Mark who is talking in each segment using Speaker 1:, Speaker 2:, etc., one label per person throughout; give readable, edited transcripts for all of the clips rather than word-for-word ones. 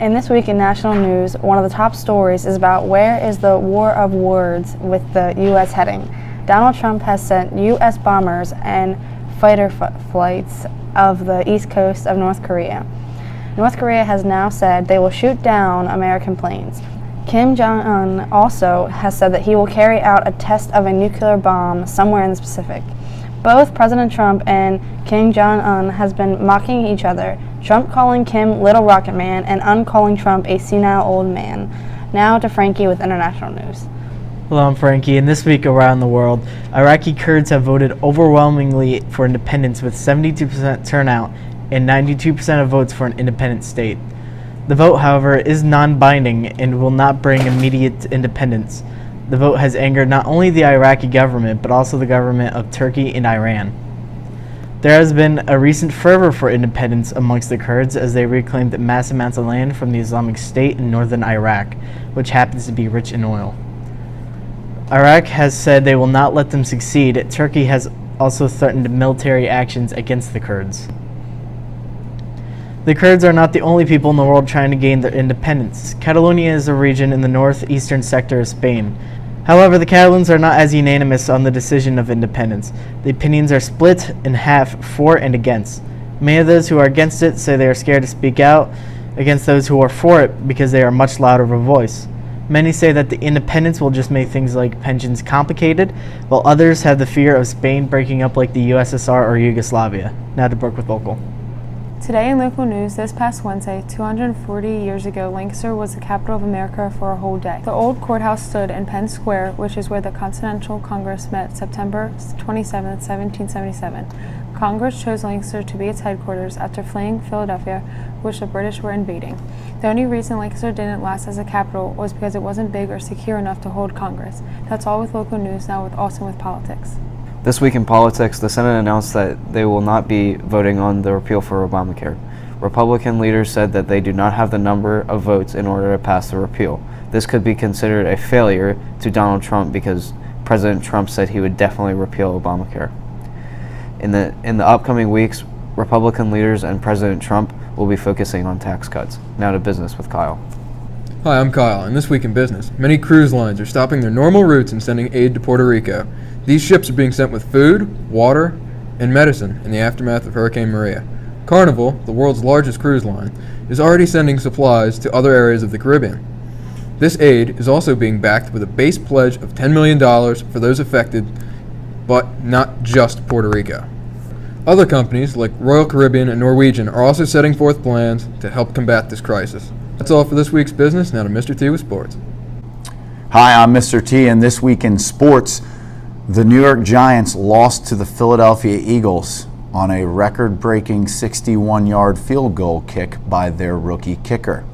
Speaker 1: And this week in national news, one of the top stories is about where is the war of words with the U.S. heading. Donald Trump has sent U.S. bombers and fighter flights of the east coast of North Korea. North Korea has now said they will shoot down American planes. Kim Jong-un also has said that he will carry out a test of a nuclear bomb somewhere in the Pacific. Both President Trump and Kim Jong-un has been mocking each other, Trump calling Kim Little Rocket Man and uncalling Trump a senile old man. Now to Frankie with international news.
Speaker 2: Hello, I'm Frankie, and this week around the world, Iraqi Kurds have voted overwhelmingly for independence with 72% turnout and 92% of votes for an independent state. The vote, however, is non-binding and will not bring immediate independence. The vote has angered not only the Iraqi government, but also the government of Turkey and Iran. There has been a recent fervor for independence amongst the Kurds as they reclaimed mass amounts of land from the Islamic State in northern Iraq, which happens to be rich in oil. Iraq has said they will not let them succeed. Turkey has also threatened military actions against the Kurds. The Kurds are not the only people in the world trying to gain their independence. Catalonia is a region in the northeastern sector of Spain. However, the Catalans are not as unanimous on the decision of independence. The opinions are split in half for and against. Many of those who are against it say they are scared to speak out against those who are for it because they are much louder of a voice. Many say that the independence will just make things like pensions complicated, while others have the fear of Spain breaking up like the USSR or Yugoslavia. Now to Brooke with Local.
Speaker 3: Today in local news, this past Wednesday, 240 years ago, Lancaster was the capital of America for a whole day. The old courthouse stood in Penn Square, which is where the Continental Congress met September 27, 1777. Congress chose Lancaster to be its headquarters after fleeing Philadelphia, which the British were invading. The only reason Lancaster didn't last as a capital was because it wasn't big or secure enough to hold Congress. That's all with local news. Now with Austin with politics.
Speaker 4: This week in politics, the Senate announced that they will not be voting on the repeal for Obamacare. Republican leaders said that they do not have the number of votes in order to pass the repeal. This could be considered a failure to Donald Trump because President Trump said he would definitely repeal Obamacare. In the upcoming weeks, Republican leaders and President Trump will be focusing on tax cuts. Now to business with Kyle.
Speaker 5: Hi, I'm Kyle, and this week in business, many cruise lines are stopping their normal routes and sending aid to Puerto Rico. These ships are being sent with food, water, and medicine in the aftermath of Hurricane Maria. Carnival, the world's largest cruise line, is already sending supplies to other areas of the Caribbean. This aid is also being backed with a base pledge of $10 million for those affected, but not just Puerto Rico. Other companies like Royal Caribbean and Norwegian are also setting forth plans to help combat this crisis. That's all for this week's business. Now to Mr. T with sports.
Speaker 6: Hi, I'm Mr. T, and this week in sports, the New York Giants lost to the Philadelphia Eagles on a record-breaking 61-yard field goal kick by their rookie kicker.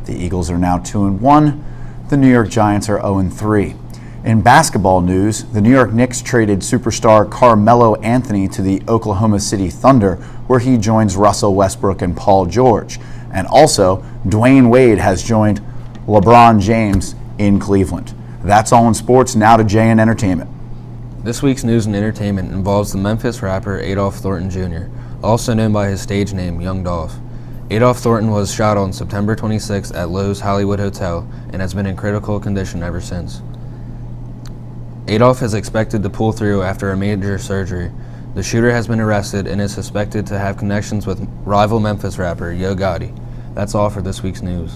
Speaker 6: The Eagles are now 2-1. The New York Giants are 0-3. In basketball news, the New York Knicks traded superstar Carmelo Anthony to the Oklahoma City Thunder, where he joins Russell Westbrook and Paul George. And also, Dwayne Wade has joined LeBron James in Cleveland. That's all in sports. Now to Jay in entertainment.
Speaker 7: This week's news and entertainment involves the Memphis rapper Adolph Thornton Jr., also known by his stage name Young Dolph. Adolph Thornton was shot on September 26 at Lowe's Hollywood Hotel and has been in critical condition ever since. Adolph is expected to pull through after a major surgery. The shooter has been arrested and is suspected to have connections with rival Memphis rapper Yo Gotti. That's all for this week's news.